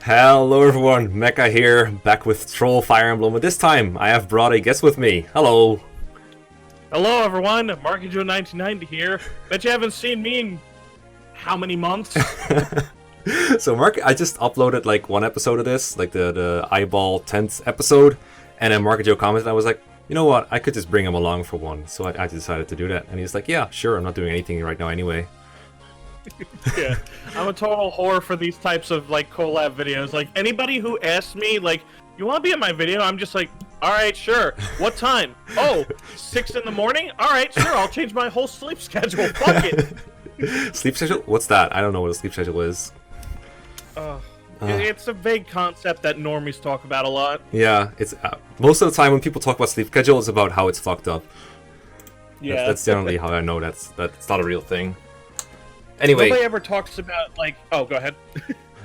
Hello everyone, Mekkah here, back with Troll Fire Emblem, but this time I have brought a guest with me. Hello. Hello everyone, MarkyJoe 1990 here. Bet you haven't seen me in how many months? So I just uploaded like one episode of this, like the Eyeball 10th episode, and then MarkyJoe commented, and I was like, you know what, I could just bring him along for one, so I decided to do that, and he's like, yeah, sure, I'm not doing anything right now anyway. Yeah, I'm a total whore for these types of like collab videos. Like anybody who asks me like, you want to be in my video? I'm just like, all right, sure. What time? Oh, 6 in the morning? All right, sure. I'll change my whole sleep schedule. Fuck it. Sleep schedule? What's that? I don't know what a sleep schedule is. It's a vague concept that normies talk about a lot. Yeah, it's most of the time when people talk about sleep schedule, it's about how it's fucked up. Yeah, that's generally how I know that's not a real thing. Anyway, nobody ever talks about like. Oh, go ahead.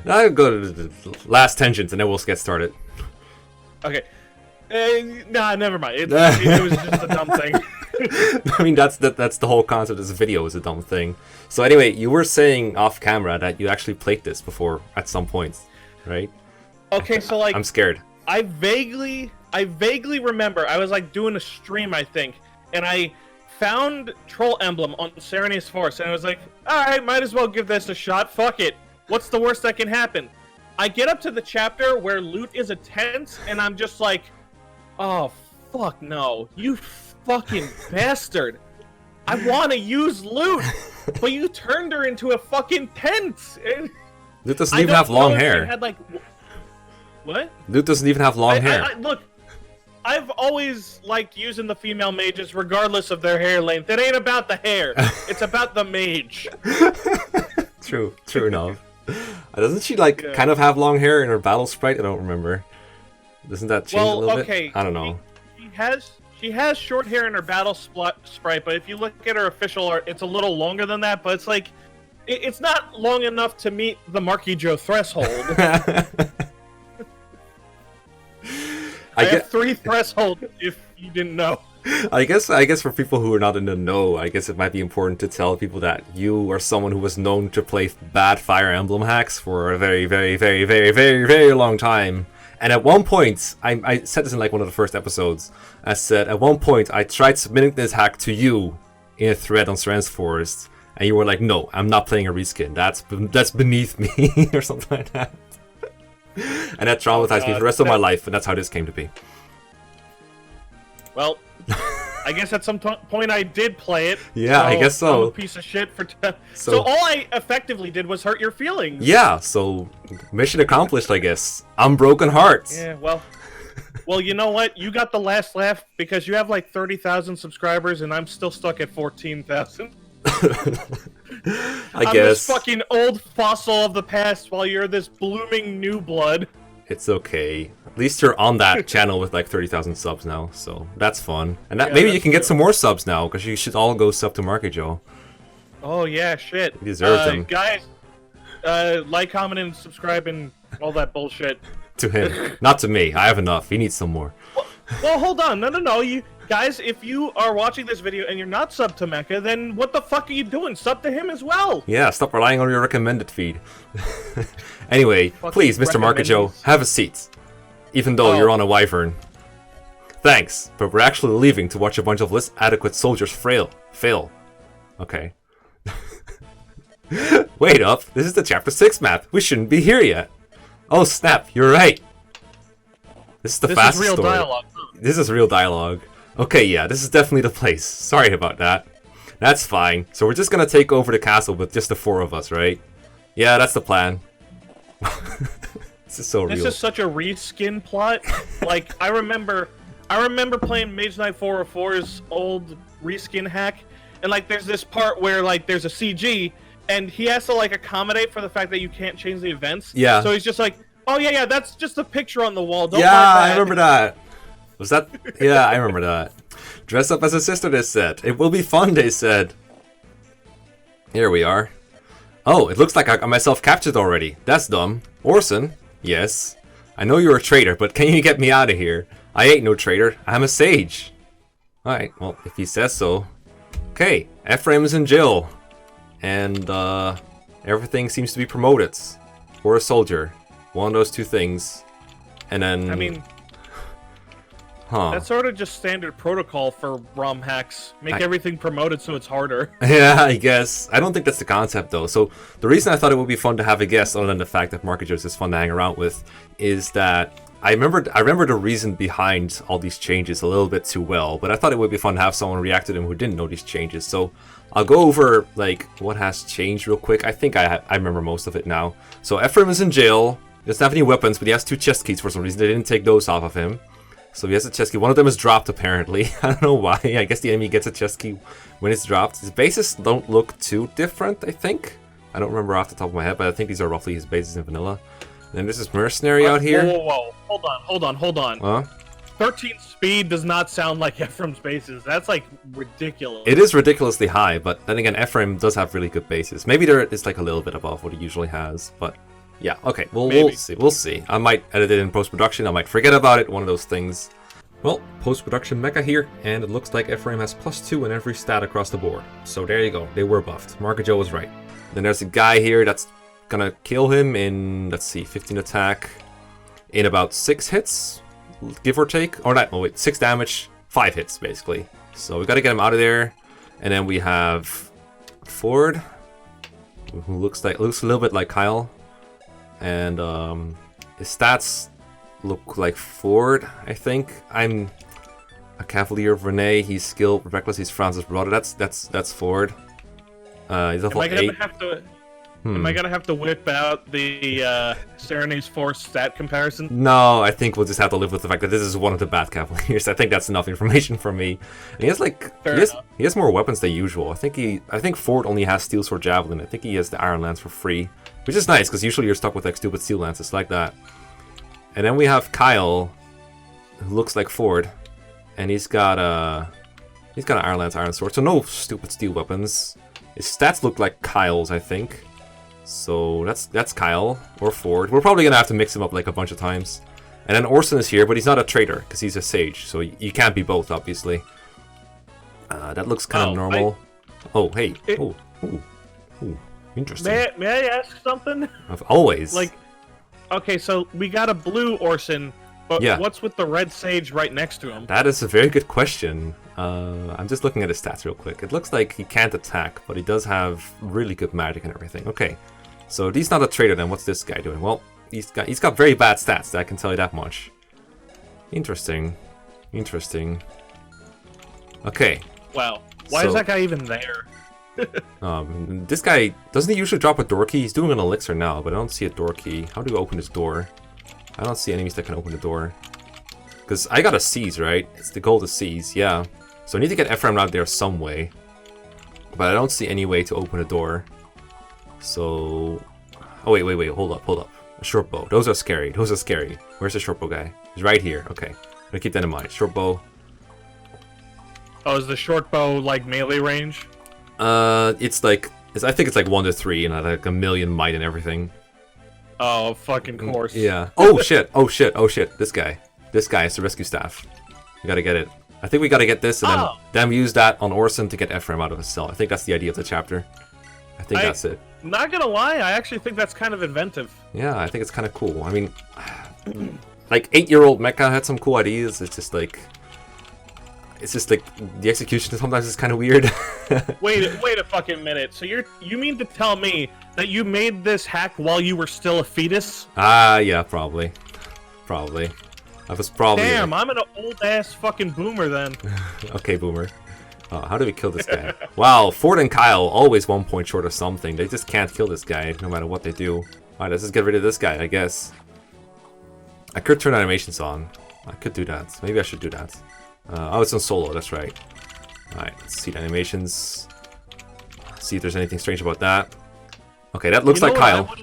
I'll go to the last tangent and then we'll get started. Okay. Nah, never mind. It was just a dumb thing. I mean, that's the whole concept of this video is a dumb thing. So anyway, you were saying off camera that you actually played this before at some point, right? Okay, so like I'm scared. I vaguely remember I was like doing a stream, I think, and I found Troll Emblem on Serena's Force, and I was like, alright, might as well give this a shot. Fuck it. What's the worst that can happen? I get up to the chapter where loot is a tent, and I'm just like, oh, fuck no. You fucking bastard. I want to use loot, but you turned her into a fucking tent. Loot doesn't even have long hair. Had, like, what? Loot doesn't even have long hair. Look, I've always liked using the female mages regardless of their hair length. It ain't about the hair. It's about the mage. True enough. Doesn't she like kind of have long hair in her battle sprite? I don't remember. Doesn't that change a little bit? I don't know. She has short hair in her battle sprite, but if you look at her official art, it's a little longer than that. But it's like, it's not long enough to meet the MarkyJoe threshold. I have 3 thresholds, if you didn't know. I guess for people who are not in the know, I guess it might be important to tell people that you are someone who was known to play bad Fire Emblem hacks for a very, very, very, very, very, very long time. And at one point, I said this in like one of the first episodes, I said, at one point, I tried submitting this hack to you in a thread on Serena's Forest, and you were like, no, I'm not playing a reskin. That's beneath me, or something like that. And that traumatized me for the rest of my life, and that's how this came to be. Well, I guess at some point I did play it. Yeah, so I guess so. I'm a piece of shit for. So all I effectively did was hurt your feelings. Yeah, so mission accomplished, I guess. Unbroken hearts. Yeah, well, you know what? You got the last laugh because you have like 30,000 subscribers, and I'm still stuck at 14,000. I'm this fucking old fossil of the past while you're this blooming new blood. It's okay. At least you're on that channel with like 30,000 subs now, so that's fun. And maybe you can get some more subs now, because you should all go sub to MarkyJoe. Oh yeah, shit. You deserve them. Guys, like, comment, and subscribe, and all that bullshit. To him. Not to me. I have enough. He needs some more. Well, hold on. No. You guys, if you are watching this video and you're not subbed to Mekkah, then what the fuck are you doing? Sub to him as well. Yeah, stop relying on your recommended feed. Anyway, please, Mr. MarkyJoe, have a seat. Even though you're on a wyvern. Thanks, but we're actually leaving to watch a bunch of less adequate soldiers fail. Okay. Wait up, this is the Chapter 6 map. We shouldn't be here yet. Oh snap, you're right. This is the fastest story. This is real dialogue. This is real dialogue. Okay, yeah, this is definitely the place. Sorry about that. That's fine. So we're just gonna take over the castle with just the 4 of us, right? Yeah, that's the plan. This is so real. This is such a reskin plot. Like, I remember playing Mage Knight 404's old reskin hack, and like there's this part where like there's a CG, and he has to like accommodate for the fact that you can't change the events. Yeah. So he's just like, oh yeah, that's just a picture on the wall. Don't mind that. I remember that. Was that? Yeah, I remember that. Dress up as a sister, they said. It will be fun, they said. Here we are. Oh, it looks like I got myself captured already. That's dumb. Orson? Yes. I know you're a traitor, but can you get me out of here? I ain't no traitor. I'm a sage. Alright, well, if he says so. Okay, Ephraim is in jail. And, everything seems to be promoted. For a soldier. One of those two things. And then... I mean... Huh. That's sort of just standard protocol for ROM hacks. Make everything promoted so it's harder. Yeah, I guess. I don't think that's the concept, though. So the reason I thought it would be fun to have a guest, other than the fact that MarkyJoe is just fun to hang around with, is that I remember the reason behind all these changes a little bit too well, but I thought it would be fun to have someone react to them who didn't know these changes. So I'll go over, like, what has changed real quick. I think I remember most of it now. So Ephraim is in jail. He doesn't have any weapons, but he has 2 chest keys for some reason. They didn't take those off of him. So he has a chest key. One of them is dropped, apparently. I don't know why. I guess the enemy gets a chest key when it's dropped. His bases don't look too different, I think. I don't remember off the top of my head, but I think these are roughly his bases in vanilla. And then there's this mercenary out here. Whoa. Hold on. Huh? 13 speed does not sound like Ephraim's bases. That's, like, ridiculous. It is ridiculously high, but then again, Ephraim does have really good bases. Maybe there is, like, a little bit above what he usually has, but... Yeah, okay, we'll see. We'll see. I might edit it in post-production. I might forget about it. One of those things. Well, post-production Mekkah here, and it looks like Ephraim has +2 in every stat across the board. So there you go. They were buffed. MarkyJoe was right. Then there's a guy here that's gonna kill him in, let's see, 15 attack in about 6 hits, give or take. Or not, oh wait, 6 damage, 5 hits, basically. So we gotta get him out of there. And then we have Forde, who looks a little bit like Kyle. And his stats look like Forde, I think. I'm a Cavalier of Renee. He's skilled, reckless. He's Francis' brother. That's Forde. He's level 8. Am I gonna have to whip out the Serena's Force stat comparison? No, I think we'll just have to live with the fact that this is one of the bad Cavaliers. I think that's enough information for me. And he has he has more weapons than usual. I think Forde only has Steel Sword Javelin. I think he has the Iron Lance for free, which is nice because usually you're stuck with like stupid Steel Lances like that. And then we have Kyle, who looks like Forde, and he's got an Iron Lance, Iron Sword, so no stupid steel weapons. His stats look like Kyle's, I think. So that's Kyle or Forde. We're probably gonna have to mix him up like a bunch of times. And then Orson is here, but he's not a traitor because he's a sage, so you can't be both, obviously. That looks kind of normal. Oh, hey. Oh, interesting. May I ask something? Always. Like, okay, so we got a blue Orson, but yeah. What's with the red sage right next to him? That is a very good question. I'm just looking at his stats real quick. It looks like he can't attack, but he does have really good magic and everything. Okay, so he's not a traitor then. What's this guy doing? Well, he's got very bad stats, I can tell you that much. Interesting. Okay. Wow. Why is that guy even there? This guy, doesn't he usually drop a door key? He's doing an elixir now, but I don't see a door key. How do we open this door? I don't see enemies that can open the door. Because I got a seize, right? It's the goal to seize, yeah. So I need to get Ephraim out there some way. But I don't see any way to open a door. So... Oh, wait, hold up. A short bow. Those are scary. Where's the short bow guy? He's right here. Okay. I'm gonna keep that in mind. Short bow. Oh, is the short bow like melee range? I think it's like 1 to 3 and like a million might and everything. Oh, fucking course. Yeah. Oh shit. This guy is the rescue staff. We gotta get it. I think we gotta get this and then use that on Orson to get Ephraim out of his cell. I think that's the idea of the chapter. I think that's it. Not gonna lie, I actually think that's kind of inventive. Yeah, I think it's kind of cool. I mean, like 8-year-old Mekkah had some cool ideas. It's just like the execution sometimes is kind of weird. Wait a fucking minute. So you mean to tell me that you made this hack while you were still a fetus? Yeah, probably. I was probably... Damn, I'm an old-ass fucking boomer then. Okay, boomer. How do we kill this guy? Wow, Forde and Kyle always 1 point short of something. They just can't kill this guy, no matter what they do. Alright, let's just get rid of this guy, I guess. I could turn animations on. I could do that. Maybe I should do that. Oh, it's on solo, that's right. Alright, let's see the animations. See if there's anything strange about that. Okay, that looks like Kyle.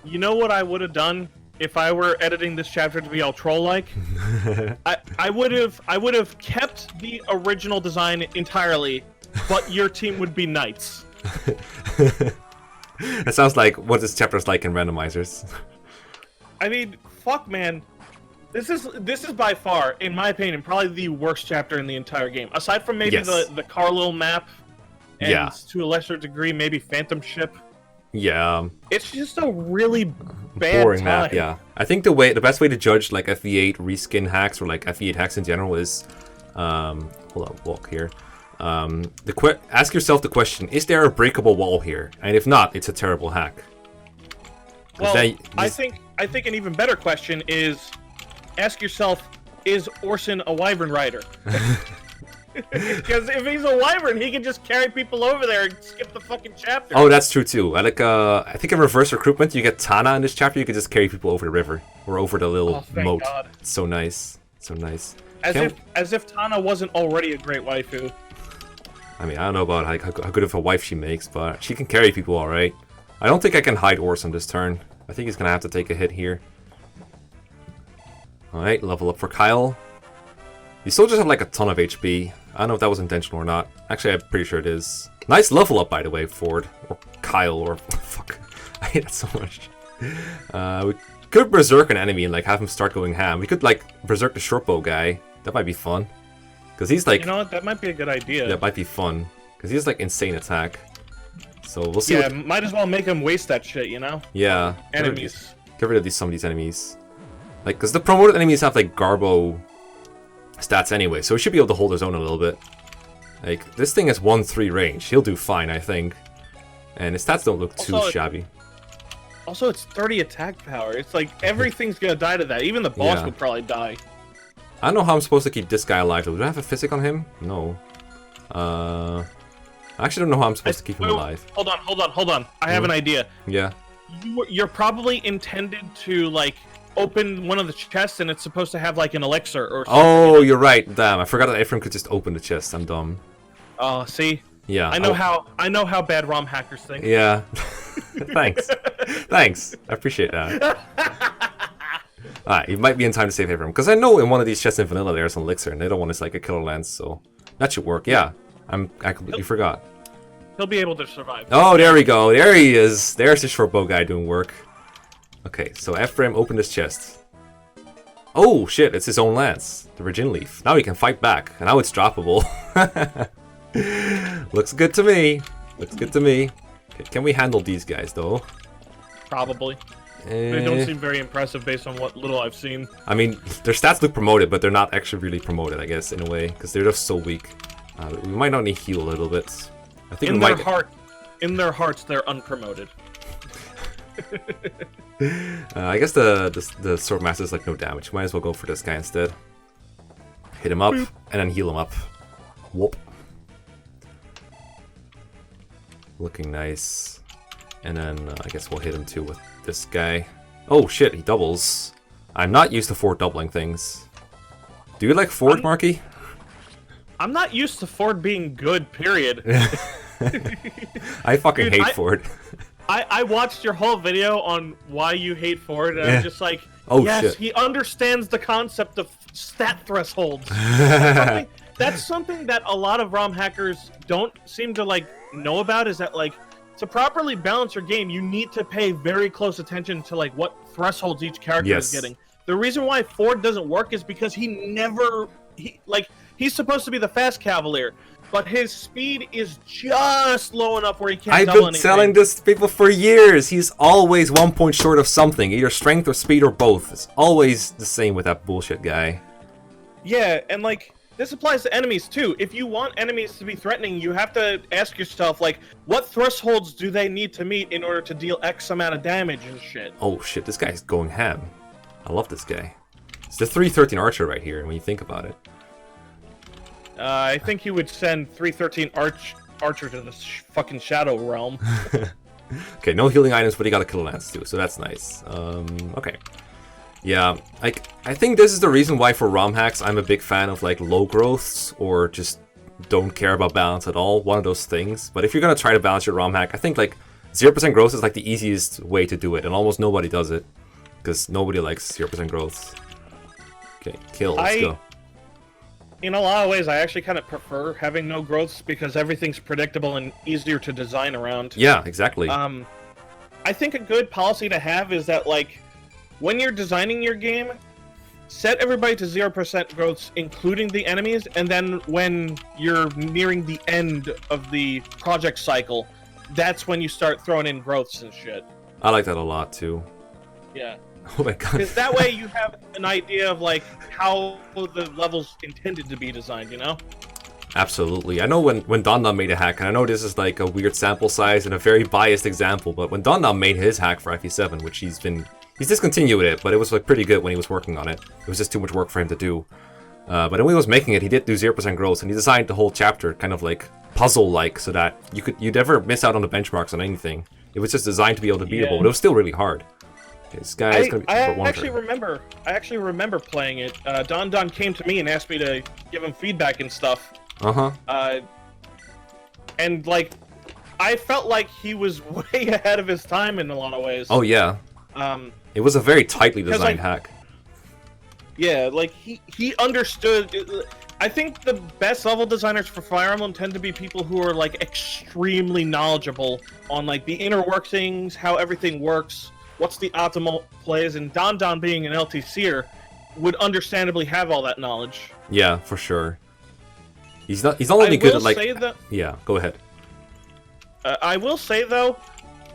You know what I would have done if I were editing this chapter to be all troll-like? I would have kept the original design entirely, but your team would be knights. That sounds like what this chapter is like in randomizers. I mean, fuck, man. This is by far, in my opinion, probably the worst chapter in the entire game. Aside from maybe the Carlo map, and to a lesser degree, maybe Phantom Ship. Yeah. It's just a really bad Boring time. map, yeah. I think the best way to judge like FE8 reskin hacks or like FE8 hacks in general is, hold on, walk here. Ask yourself the question: is there a breakable wall here? And if not, it's a terrible hack. Well, I think an even better question is, ask yourself: is Orson a wyvern rider? Because if he's a wyvern, he can just carry people over there and skip the fucking chapter. Oh, that's true too. I think in reverse recruitment, you get Tana in this chapter. You can just carry people over the river or over the little moat. God. It's so nice, so nice. As if Tana wasn't already a great waifu. I mean, I don't know about how good of a wife she makes, but she can carry people all right. I don't think I can hide Orson this turn. I think he's gonna have to take a hit here. All right, level up for Kyle. He still just have like a ton of HP. I don't know if that was intentional or not. Actually, I'm pretty sure it is. Nice level up, by the way, Forde. Or Kyle, or... fuck. I hate that so much. We could Berserk an enemy and like have him start going ham. We could like Berserk the shortbow guy. That might be fun. Because he's like... You know what? That might be a good idea. That might be fun. Because he has like insane attack. So we'll see. Yeah, might as well make him waste that shit, you know? Yeah. Enemies. Get rid of some of these enemies. Like, because the promoted enemies have like Garbo stats anyway, so he should be able to hold his own a little bit. Like, this thing has 1-3 range. He'll do fine, I think. And his stats don't look too shabby. Also, it's 30 attack power. It's like, everything's gonna die to that. Even the boss would probably die. I don't know how I'm supposed to keep this guy alive. Do I have a physic on him? No. I actually don't know how I'm supposed to keep him alive. Hold on. I have an idea. Yeah. You're probably intended to, like, open one of the chests, and it's supposed to have like an elixir or something. Oh, you're right. Damn, I forgot that Ephraim could just open the chest. I'm dumb. Oh, see? Yeah. I know how bad ROM hackers think. Yeah. Thanks. Thanks. I appreciate that. Alright, you might be in time to save Ephraim. Because I know in one of these chests in vanilla there's an elixir, and they don't want to like a killer lance, so that should work. Yeah. I completely forgot. He'll be able to survive. Oh, there we go. There he is. There's the shortbow guy doing work. Okay, so Ephraim opened his chest. Oh shit, it's his own lance, the Virgin Leaf. Now he can fight back, and now it's droppable. Looks good to me. Looks good to me. Okay, can we handle these guys though? Probably. They don't seem very impressive based on what little I've seen. I mean, their stats look promoted, but they're not actually really promoted, I guess, in a way, because they're just so weak. We might not need heal a little bit. I think in their hearts, they're unpromoted. I guess the Sword Master is like no damage. Might as well go for this guy instead. Hit him up, and then heal him up. Whoop. Looking nice. And then I guess we'll hit him too with this guy. Oh shit, he doubles. I'm not used to Forde doubling things. Do you like Forde, Marky? I'm not used to Forde being good, period. I fucking hate Forde. I watched your whole video on why you hate Forde, and I'm just like, oh, yes, shit. He understands the concept of stat thresholds. That's something that a lot of ROM hackers don't seem to like know about, is that like, to properly balance your game, you need to pay very close attention to like what thresholds each character is getting. The reason why Forde doesn't work is because he's supposed to be the fast cavalier, but his speed is just low enough where he can't double anything. I've been telling this to people for years. He's always 1 point short of something, either strength or speed or both. It's always the same with that bullshit guy. Yeah, and like, this applies to enemies too. If you want enemies to be threatening, you have to ask yourself, like, what thresholds do they need to meet in order to deal X amount of damage and shit? Oh shit, this guy's going ham. I love this guy. It's the 313 Archer right here, when you think about it. I think he would send 313 Archer to the fucking Shadow Realm. Okay, no healing items, but he got a kill lance too, so that's nice. Okay. Yeah, I think this is the reason why for ROM hacks I'm a big fan of like low growths or just don't care about balance at all. One of those things. But if you're gonna try to balance your ROM hack, I think like 0% growth is like the easiest way to do it, and almost nobody does it because nobody likes 0% growth. Okay, kill. Let's go. In a lot of ways, I actually kind of prefer having no growths because everything's predictable and easier to design around. Yeah, exactly. I think a good policy to have is that, like, when you're designing your game, set everybody to 0% growths, including the enemies, and then when you're nearing the end of the project cycle, that's when you start throwing in growths and shit. I like that a lot too. Yeah. Oh my god. Because that way you have an idea of like how the level's intended to be designed, you know? Absolutely. I know when Don made a hack, and I know this is like a weird sample size and a very biased example, but when Don made his hack for FE7, which he's discontinued it, but it was like pretty good when he was working on it. It was just too much work for him to do. But when he was making it, he did do 0% growth, and he designed the whole chapter kind of like puzzle-like, so that you'd never miss out on the benchmarks on anything. It was just designed to be able to beatable, but it was still really hard. Okay, this guy is gonna be I actually remember playing it. Don came to me and asked me to give him feedback and stuff. And like, I felt like he was way ahead of his time in a lot of ways. Oh yeah. It was a very tightly designed hack. Yeah, like he understood. I think the best level designers for Fire Emblem tend to be people who are like extremely knowledgeable on like the inner workings, how everything works, what's the optimal plays, and Don being an LTCer would understandably have all that knowledge. Yeah, for sure. He's not only good at like. Yeah, go ahead. I will say though,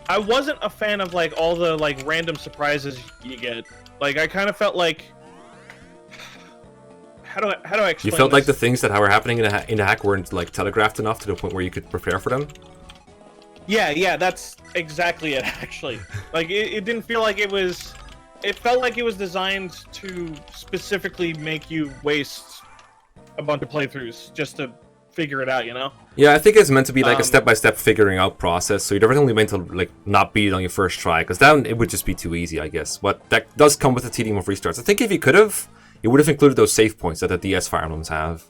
I wasn't a fan of like all the like random surprises you get. Like I kind of felt like. How do I explain You felt this? like the things that were happening in the hack weren't like telegraphed enough to the point where you could prepare for them? Yeah, that's exactly it, actually. Like, it didn't feel like it was... It felt like it was designed to specifically make you waste a bunch of playthroughs just to figure it out, you know? Yeah, I think it's meant to be like a step-by-step figuring out process, so you're definitely meant to like not beat it on your first try, because then it would just be too easy, I guess. But that does come with the tedium of restarts. I think if you could have... It would have included those save points that the DS Fire Emblems have.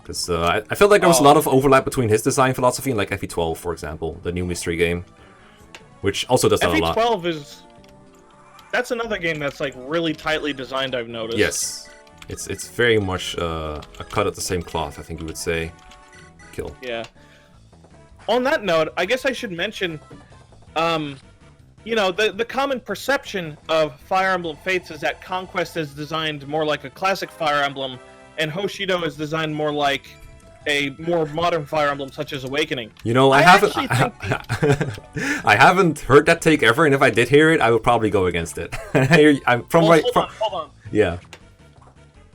Because I felt like there was a lot of overlap between his design philosophy and like FE12, for example, the new mystery game. Which also does that a lot. FE12 is... That's another game that's like really tightly designed, I've noticed. Yes. It's very much a cut at the same cloth, I think you would say. Kill. Yeah. On that note, I guess I should mention... you know, the common perception of Fire Emblem Fates is that Conquest is designed more like a classic Fire Emblem, and Hoshido is designed more like a more modern Fire Emblem, such as Awakening. You know, I haven't heard that take ever, and if I did hear it, I would probably go against it. Hold on. Yeah.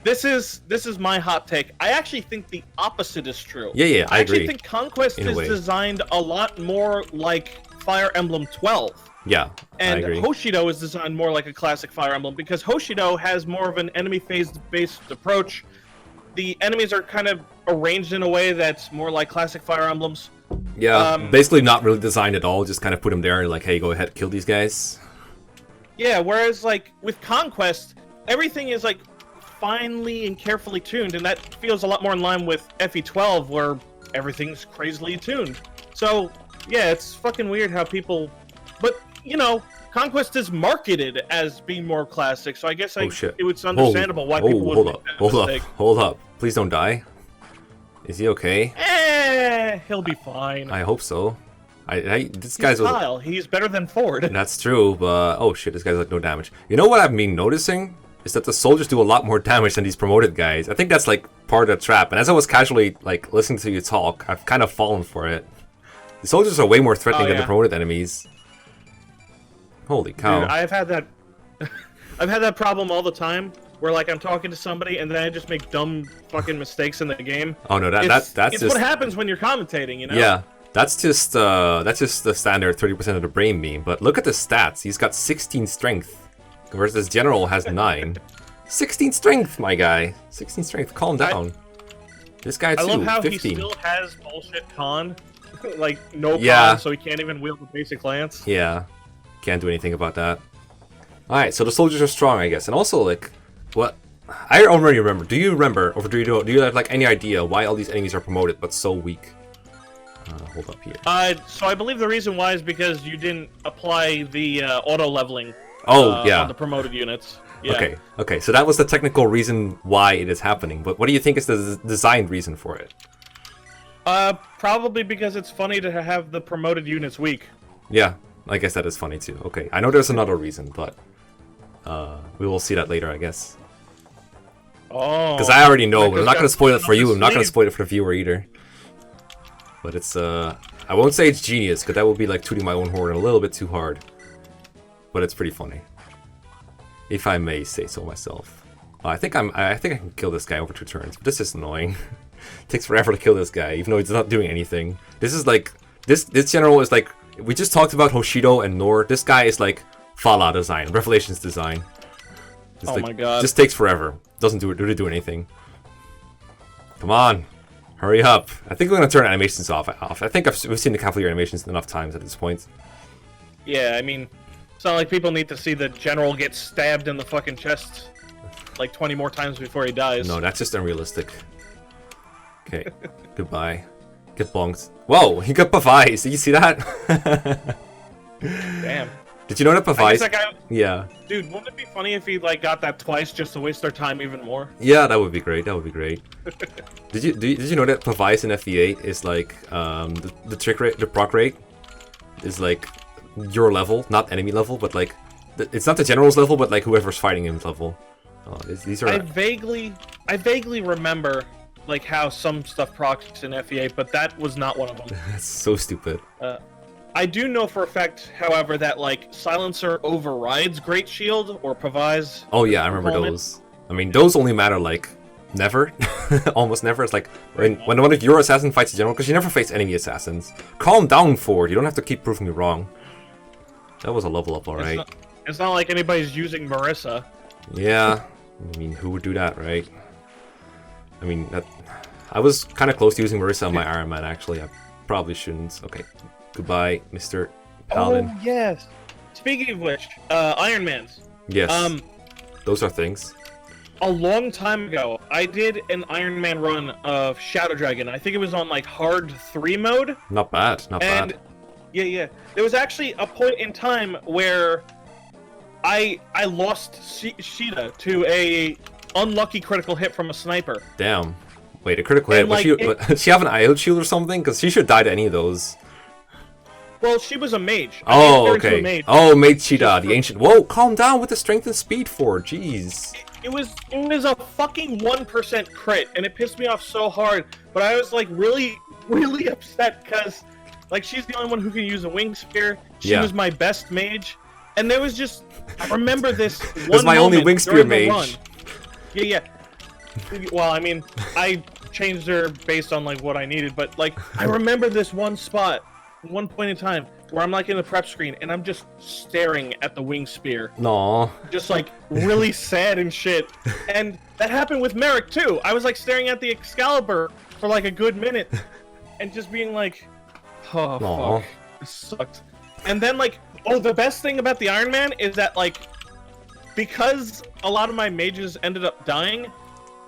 This is my hot take. I actually think the opposite is true. Yeah, I agree. actually think Conquest is designed a lot more like Fire Emblem 12. Yeah, and I agree. Hoshido is designed more like a classic Fire Emblem because Hoshido has more of an enemy phase-based approach. The enemies are kind of arranged in a way that's more like classic Fire Emblems. Yeah, basically not really designed at all, just kind of put them there like, hey, go ahead, kill these guys. Yeah, whereas like with Conquest, everything is like finely and carefully tuned, and that feels a lot more in line with FE12 where everything's crazily tuned. So, yeah, it's fucking weird how people... But, you know, Conquest is marketed as being more classic, so I guess it was understandable why people would make that mistake. Hold up. Please don't die. Is he okay? He'll be fine. I hope so. This guy's Kyle. He's better than Forde. That's true, but oh shit, this guy's like no damage. You know what I've been noticing is that the soldiers do a lot more damage than these promoted guys. I think that's like part of the trap. And as I was casually like listening to you talk, I've kind of fallen for it. The soldiers are way more threatening than the promoted enemies. Holy cow! Dude, I've had that problem all the time. Where like I'm talking to somebody and then I just make dumb fucking mistakes in the game. Oh no, that's just what happens when you're commentating, you know? Yeah, that's just the standard 30% of the brain meme. But look at the stats. He's got 16 strength, whereas this general has 9. 16 strength, my guy. 16 strength. Calm down. This guy too. I love how 15. he still has bullshit con, like no con, so he can't even wield the basic lance. Yeah, can't do anything about that. All right, so the soldiers are strong, I guess, and also like. What? I already remember. Do you remember, or do you have like any idea why all these enemies are promoted but so weak? Hold up here. So I believe the reason why is because you didn't apply the auto leveling. Oh yeah. On the promoted units. Yeah. Okay. So that was the technical reason why it is happening. But what do you think is the design reason for it? Probably because it's funny to have the promoted units weak. Yeah, I guess that is funny too. Okay, I know there's another reason, but we will see that later, I guess. Oh. Because I already know, but I'm not going to spoil it for you. I'm not going to spoil it for the viewer either. But it's, I I won't say it's genius, because that would be like tooting my own horn a little bit too hard. But it's pretty funny. If I may say so myself. I think I can kill this guy over 2 turns, but this is annoying. It takes forever to kill this guy, even though he's not doing anything. This is like this general is like, we just talked about Hoshido and Nor. This guy is like Fala design, Revelations design. Oh my god. Just takes forever. Doesn't really do anything. Come on. Hurry up. I think we're going to turn animations off. I think we've seen the Cavalier animations enough times at this point. Yeah, I mean, it's not like people need to see the general get stabbed in the fucking chest like 20 more times before he dies. No, that's just unrealistic. Okay, goodbye. Get bonked. Whoa, he got Pavise. Did you see that? Damn. Did you know that Pavise? That guy... Yeah. Dude, wouldn't it be funny if he like got that twice just to waste their time even more? Yeah, that would be great. That would be great. Did you know that Pavise in FE8 is like the trick rate, the proc rate is like your level, not enemy level, but like it's not the general's level, but like whoever's fighting him level. Oh, these are. I vaguely remember like how some stuff procs in FE8, but that was not one of them. That's so stupid. I do know for a fact, however, that like Silencer overrides Great Shield or Pavise. Oh yeah, I remember those. I mean, those only matter like never, almost never. It's like when one of your assassin fights a general, because you never face enemy assassins. Calm down, Forde. You don't have to keep proving me wrong. That was a level up, alright. It's not like anybody's using Marissa. Yeah, I mean, who would do that, right? I mean, I was kind of close to using Marissa on my Ironman, actually. I probably shouldn't. Okay, goodbye, Mr. Paladin. Oh, yes. Speaking of which, Ironmans. Yes, those are things. A long time ago, I did an Ironman run of Shadow Dragon. I think it was on, like, Hard 3 mode. Not bad, not bad. Yeah. There was actually a point in time where I lost Sheeta to a unlucky critical hit from a sniper. Damn. Wait, a critical hit? Does she have an IO shield or something? Because she should die to any of those. Well, she was a mage. Oh, okay. Oh, Mage Sheeta, the ancient. Whoa, calm down with the strength and speed for. Jeez. It was a fucking 1% crit, and it pissed me off so hard. But I was like really upset because like she's the only one who can use a wing spear. She was my best mage, and there was just I remember this. One was my only wing spear mage. Run. Yeah. Well, I mean, I changed her based on like what I needed, but like I remember this one spot, one point in time where I'm like in the prep screen and I'm just staring at the wing spear. No. Just like really sad and shit. And that happened with Merrick too. I was like staring at the Excalibur for like a good minute and just being like, oh fuck, this sucks. And then like, oh, the best thing about the Ironman is that like, because a lot of my mages ended up dying,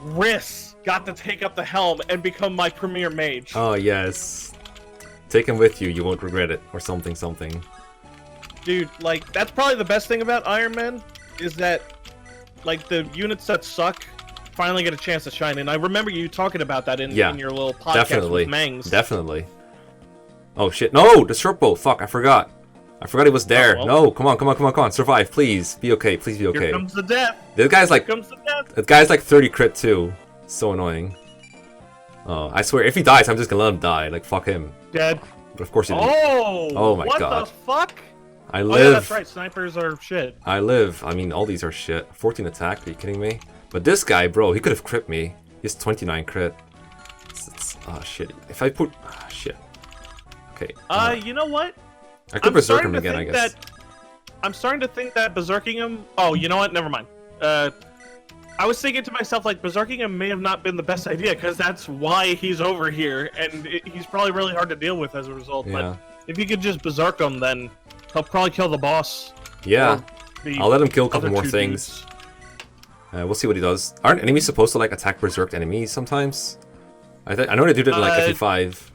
Riss got to take up the helm and become my premier mage. Oh yes. Take him with you, you won't regret it, or something. Dude, like, that's probably the best thing about Ironman, is that, like, the units that suck finally get a chance to shine. And I remember you talking about that in your little podcast with Mangs. Definitely. Oh shit, no! The short bow, fuck, I forgot. I forgot he was there. Oh, well. No, come on, survive, please. Be okay, please be okay. Here comes the death. This guy's like... Here comes the death. That guy's like 30 crit too. So annoying. Oh, I swear, if he dies, I'm just gonna let him die. Like, fuck him. Dead. But of course he didn't. Oh my god. God. What the fuck? I live. Oh yeah, that's right, snipers are shit. I live. I mean, all these are shit. 14 attack, are you kidding me? But this guy, bro, he could have crit me. He has 29 crit. Oh shit. If I put... Oh, shit. Okay. You know what? I could berserk him again, I guess. I'm starting to think that berserking him... Oh, you know what? Never mind. I was thinking to myself, like, berserking him may have not been the best idea, because that's why he's over here, and he's probably really hard to deal with as a result. Yeah. But if you could just berserk him, then he'll probably kill the boss. Yeah. I'll let him kill a couple more things. We'll see what he does. Aren't enemies supposed to, like, attack berserked enemies sometimes? I know they do that in, like, FE5.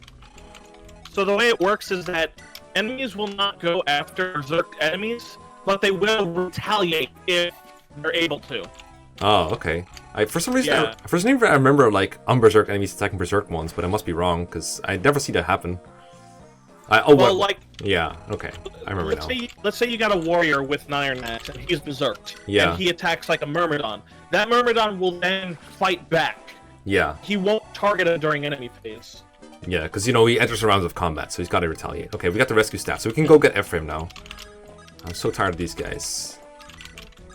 So the way it works is that enemies will not go after berserked enemies, but they will retaliate if they're able to. Oh, okay. For some reason, I remember like unberserk enemies attacking berserk ones, but I must be wrong because I never see that happen. Yeah, okay, I remember now. Let's say you got a warrior with an Iron Axe and he's berserked, yeah, and he attacks like a Myrmidon. That Myrmidon will then fight back. Yeah. He won't target him during enemy phase. Yeah, because, you know, he enters rounds of combat, so he's got to retaliate. Okay, we got the rescue staff, so we can go get Ephraim now. I'm so tired of these guys.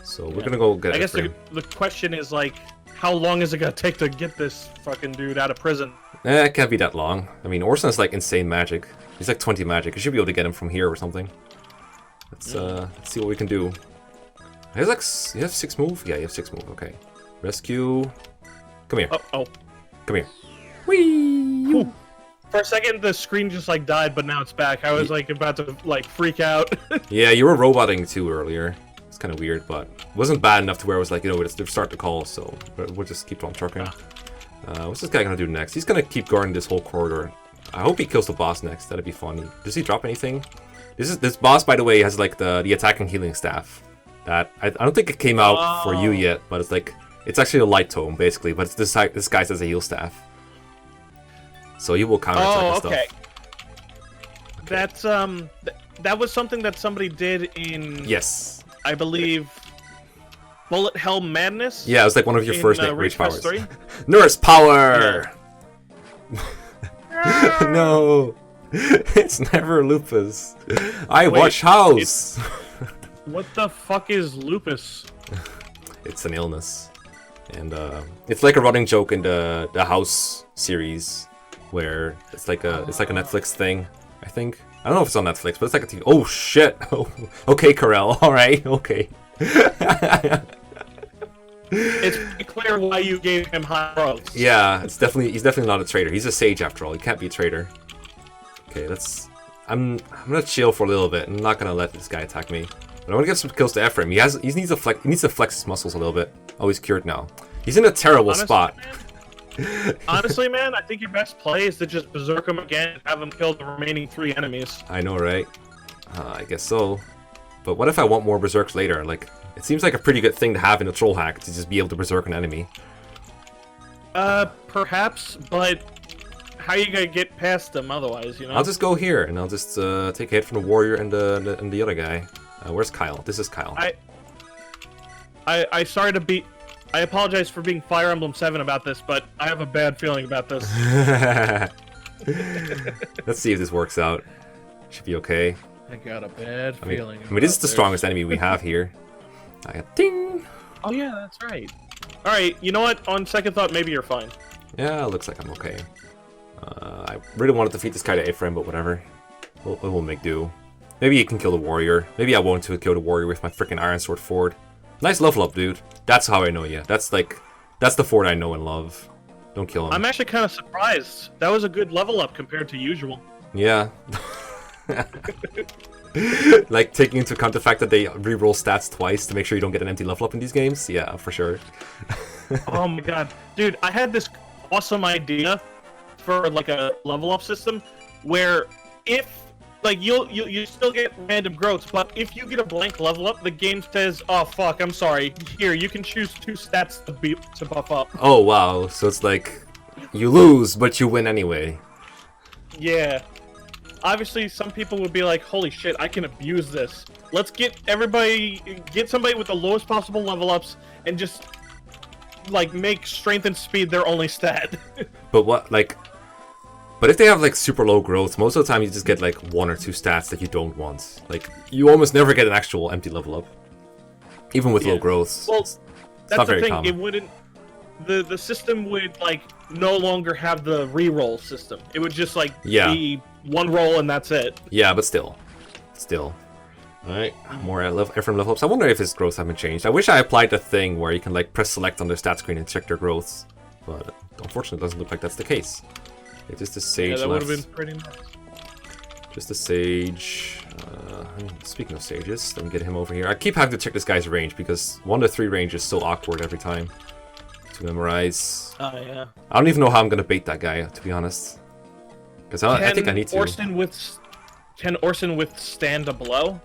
So we're gonna go get Ephraim. I guess the question is, like, how long is it gonna take to get this fucking dude out of prison? It can't be that long. I mean, Orson has, like, insane magic. He's, like, 20 magic. You should be able to get him from here or something. Let's see what we can do. He has, like, you have 6 move? Yeah, you have 6 move. Okay. Rescue. Come here. Oh. Come here. Whee! For a second, the screen just, like, died, but now it's back. I was, like, about to, like, freak out. Yeah, you were roboting, too, earlier. It's kind of weird, but it wasn't bad enough to where I was like, you know, we'll start the call, so we'll just keep on trucking. What's this guy gonna do next? He's gonna keep guarding this whole corridor. I hope he kills the boss next. That'd be funny. Does he drop anything? This boss, by the way, has like the attacking healing staff. That I don't think it came out for you yet, but it's like it's actually a light tome basically, but it's this guy says a heal staff. So you will counter attack and okay. stuff. That's that was something that somebody did in I believe Bullet Hell Madness. Yeah, it was like one of your first rage powers. 3? Nurse power. No, it's never lupus. I watch House. What the fuck is lupus? It's an illness, and it's like a running joke in the House series, where it's like a Netflix thing. I think I don't know if it's on Netflix, but it's like a TV. Oh shit! Oh, okay, Carell. All right, okay. It's pretty clear why you gave him high rolls. Yeah, he's definitely not a traitor. He's a sage after all. He can't be a traitor. Okay, I'm gonna chill for a little bit. I'm not gonna let this guy attack me. But I want to get some kills to Ephraim. He needs to flex his muscles a little bit. Oh, he's cured now. He's in a terrible spot. Honestly, man, I think your best play is to just berserk him again and have him kill the remaining 3 enemies. I know, right? I guess so. But what if I want more berserks later? Like, it seems like a pretty good thing to have in a troll hack to just be able to berserk an enemy. Perhaps, but how are you gonna get past them otherwise? You know. I'll just go here and I'll just take a hit from the warrior and the other guy. Where's Kyle? This is Kyle. I apologize for being Fire Emblem 7 about this, but I have a bad feeling about this. Let's see if this works out. Should be okay. I got a bad feeling. I mean, this is the strongest enemy we have here. I got ding. Oh yeah, that's right. All right, you know what? On second thought, maybe you're fine. Yeah, looks like I'm okay. I really wanted to defeat this guy to Ephraim, but whatever. We'll make do. Maybe you can kill the warrior. Maybe I want to kill the warrior with my freaking iron sword Forde. Nice level up, dude. That's how I know you. That's the Forde I know and love. Don't kill him. I'm actually kind of surprised. That was a good level up compared to usual. Yeah. Like, taking into account the fact that they reroll stats twice to make sure you don't get an empty level up in these games? Yeah, for sure. Oh my god. Dude, I had this awesome idea for, like, a level up system where if, like, you still get random growths, but if you get a blank level up, the game says, oh fuck, I'm sorry. Here, you can choose 2 stats to buff up. Oh wow, so it's like, you lose, but you win anyway. Yeah. Obviously, some people would be like, holy shit, I can abuse this. Let's get somebody with the lowest possible level ups and just, like, make strength and speed their only stat. But if they have, like, super low growth, most of the time you just get, like, 1 or 2 stats that you don't want. Like, you almost never get an actual empty level up. Even with low growth. Well, it's that's not the very thing, common. it wouldn't... The system would, like, no longer have the reroll system. It would just, like, be 1 roll and that's it. Yeah, but still. Alright, more Ephraim level ups. I wonder if his growths haven't changed. I wish I applied the thing where you can, like, press select on their stat screen and check their growths. But unfortunately, it doesn't look like that's the case. Okay, just a sage Yeah, that would left. have been pretty nice. Just a sage. Speaking of sages, let me get him over here. I keep having to check this guy's range because 1 to 3 range is so awkward every time to memorize. Oh, yeah. I don't even know how I'm gonna bait that guy, to be honest. Because I think I need to. Can Orson withstand a blow?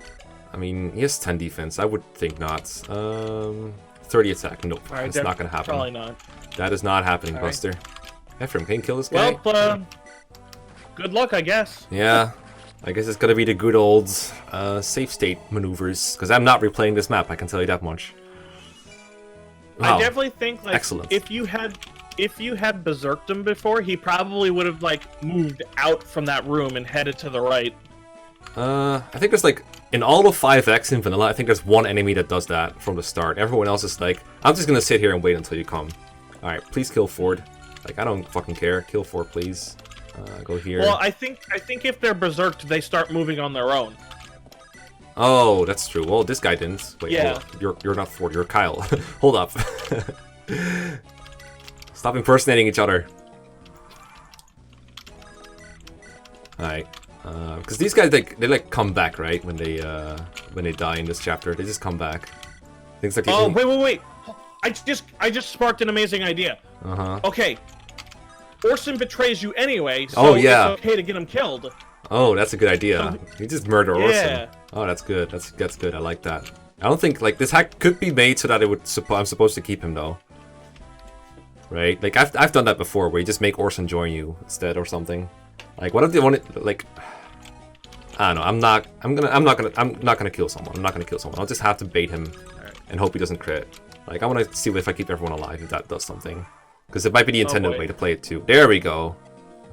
I mean, he has 10 defense. I would think not. 30 attack. Nope, it's not gonna happen. Probably not. That is not happening, Buster. Ephraim, can you kill this guy? Well, good luck, I guess. Yeah, I guess it's gonna be the good old safe state maneuvers, because I'm not replaying this map, I can tell you that much. Wow. I definitely think, like, Excellent. if you had if you had berserked him before, he probably would have like moved out from that room and headed to the right. I think there's like in all of 5X in vanilla, I think there's one enemy that does that from the start. Everyone else is like, I'm just gonna sit here and wait until you come. All right, please kill Forde. Like, I don't fucking care. Kill Forde, please. Go here. Well, I think if they're berserked, they start moving on their own. Oh, that's true. Well, this guy didn't. Wait, yeah. You're not Forde. You're Kyle. Hold up. Stop impersonating each other. Alright. Because these guys, they come back, right? When they die in this chapter, they just come back. Things like wait! I just sparked an amazing idea. Okay, Orson betrays you anyway, so it's okay to get him killed. Oh, that's a good idea. You just murder Orson. Yeah. Oh, that's good. That's good. I like that. I don't think like this hack could be made so that I'm supposed to keep him though. Right? Like I've done that before, where you just make Orson join you instead or something. Like, what if they want it? Like, I don't know. I'm not gonna kill someone. I'm not gonna kill someone. I'll just have to bait him and hope he doesn't crit. Like, I want to see if I keep everyone alive, if that does something, because it might be the intended way to play it too. There we go.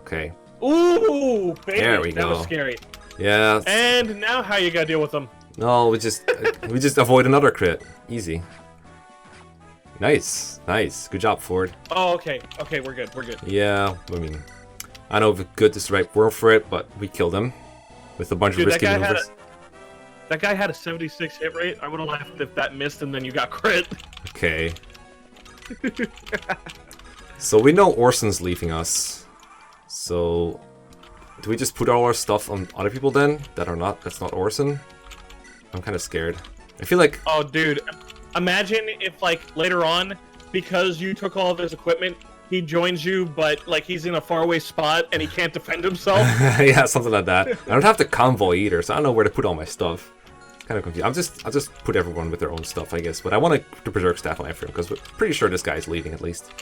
Okay. Ooh, baby. There we go. That was scary. Yeah. And now, how you gotta deal with them? No, we just avoid another crit. Easy. Nice. Good job, Forde. Oh, okay. Okay, we're good. Yeah, I mean, I don't know if good is the right word for it, but we killed him with a bunch of risky maneuvers. That guy had a 76 hit rate. I would have laughed if that missed and then you got crit. Okay. So we know Orson's leaving us. So do we just put all our stuff on other people then that's not Orson? I'm kind of scared. I feel like... Oh, dude. Imagine if, like, later on, because you took all of his equipment, he joins you, but, like, he's in a faraway spot and he can't defend himself. Yeah, something like that. I don't have the convoy either, so I don't know where to put all my stuff. It's kind of confused. I'll just put everyone with their own stuff, I guess. But I want to put the Berserk staff on Ephraim, because we're pretty sure this guy's leaving, at least.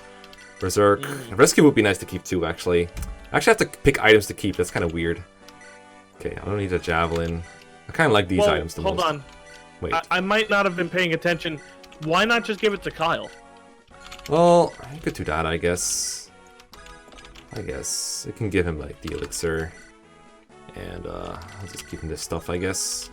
Berserk. Rescue would be nice to keep, too, actually. I actually have to pick items to keep. That's kind of weird. Okay, I don't need a Javelin. I kind of like these items the most. Hold on. Wait. I might not have been paying attention. Why not just give it to Kyle? Well, I could do that, I guess. It can give him, like, the elixir. And, I'll just keep him this stuff, I guess.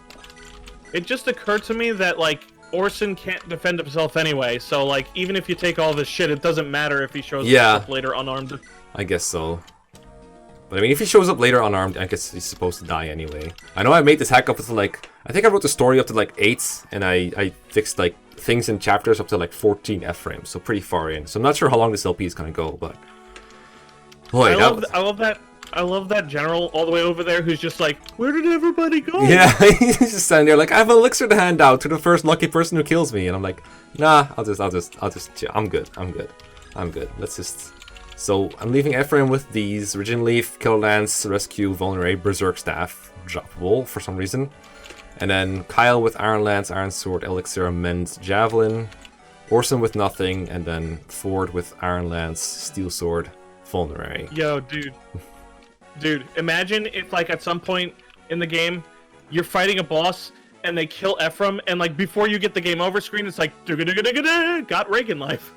It just occurred to me that, like, Orson can't defend himself anyway, so, like, even if you take all this shit, it doesn't matter if he shows up later unarmed. I guess so. But, I mean, if he shows up later unarmed, I guess he's supposed to die anyway. I know I made this hack up to, like... I think I wrote the story up to, like, 8, and I fixed, like, things in chapters up to, like, 14 Ephraim, so pretty far in. So I'm not sure how long this LP is gonna go, but... Boy, I love that general all the way over there who's just like, where did everybody go? Yeah, he's just standing there like, I have an elixir to hand out to the first lucky person who kills me, and I'm like, nah, I'll just chill. I'm good. Let's just... So I'm leaving Ephraim with these: Regen Leaf, Killer Lance, Rescue, Vulnerate, Berserk Staff, droppable for some reason, and then Kyle with Iron Lance, Iron Sword, Elixir, Mend, Javelin, Orson with nothing, and then Forde with Iron Lance, Steel Sword, Vulnerate. Yo, dude, imagine if, like, at some point in the game, you're fighting a boss and they kill Ephraim, and, like, before you get the game over screen, it's like, got Reagan life.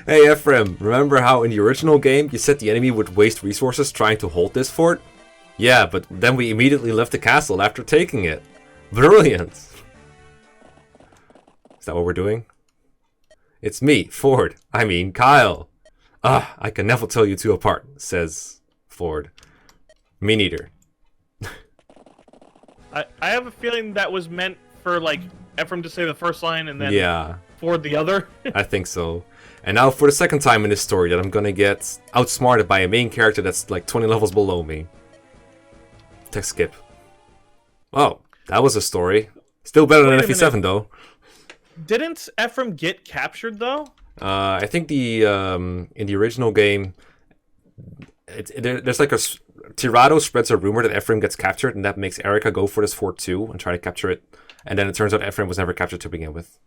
Hey Ephraim, remember how in the original game you said the enemy would waste resources trying to hold this fort? Yeah, but then we immediately left the castle after taking it. Brilliant! Is that what we're doing? It's me, Forde. I mean, Kyle. I can never tell you two apart, says Forde. Me neither. I have a feeling that was meant for, like, Ephraim to say the first line and then Forde the other. I think so. And now for the second time in this story that I'm gonna get outsmarted by a main character that's like 20 levels below me. Text skip. Oh, that was a story. Still better than FE7 though. Didn't Ephraim get captured though? I think the in the original game, there's like a Tirado spreads a rumor that Ephraim gets captured, and that makes Erica go for this fort too and try to capture it. And then it turns out Ephraim was never captured to begin with.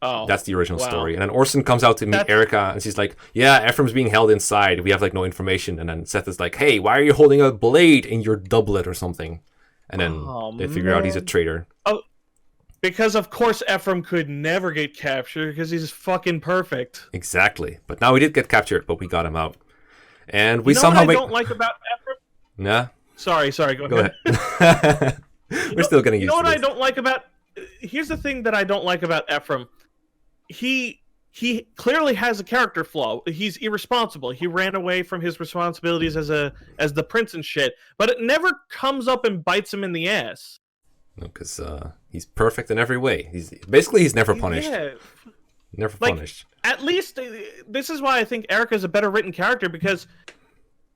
Oh, that's the original story. And then Orson comes out to meet Erica, and she's like, "Yeah, Ephraim's being held inside. We have like no information." And then Seth is like, "Hey, why are you holding a blade in your doublet or something?" And then they figure out he's a traitor. Oh, Because of course Ephraim could never get captured because he's fucking perfect. Exactly. But now we did get captured, but we got him out. And we You know somehow what I don't like about Ephraim? Nah. Sorry, go ahead. We're still getting used to this. You know what I don't like about... Here's the thing that I don't like about Ephraim. He clearly has a character flaw. He's irresponsible. He ran away from his responsibilities as the prince and shit. But it never comes up and bites him in the ass. No, because he's perfect in every way. He's never punished. Yeah. Never Like, punished. At least, this is why I think Erica's a better written character, because,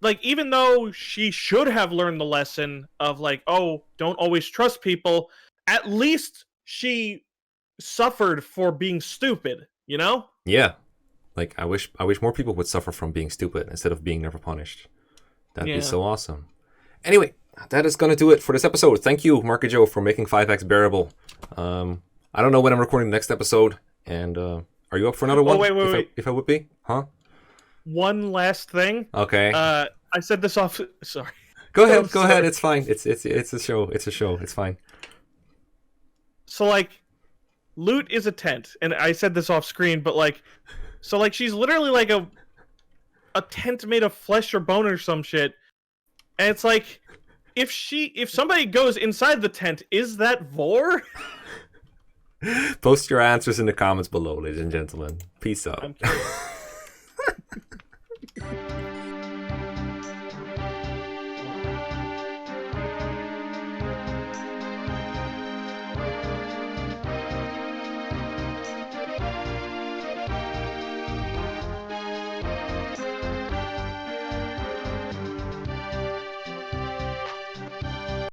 like, even though she should have learned the lesson of, like, oh, don't always trust people, at least she suffered for being stupid, you know? Yeah. Like, I wish more people would suffer from being stupid instead of being never punished. That'd be so awesome. Anyway, that is going to do it for this episode. Thank you, MarkyJoe, for making 5X bearable. I don't know when I'm recording the next episode, and are you up for another one? Wait. If I would be? Huh? One last thing. Okay. I said this off... Sorry. Go ahead. It's fine. It's a show. It's a show. It's fine. So, like, loot is a tent, and I said this off screen, but, like, so, like, she's literally like a tent made of flesh or bone or some shit, and it's like, if somebody goes inside the tent, is that Vor? Post your answers in the comments below, ladies and gentlemen. Peace out. I'm kidding.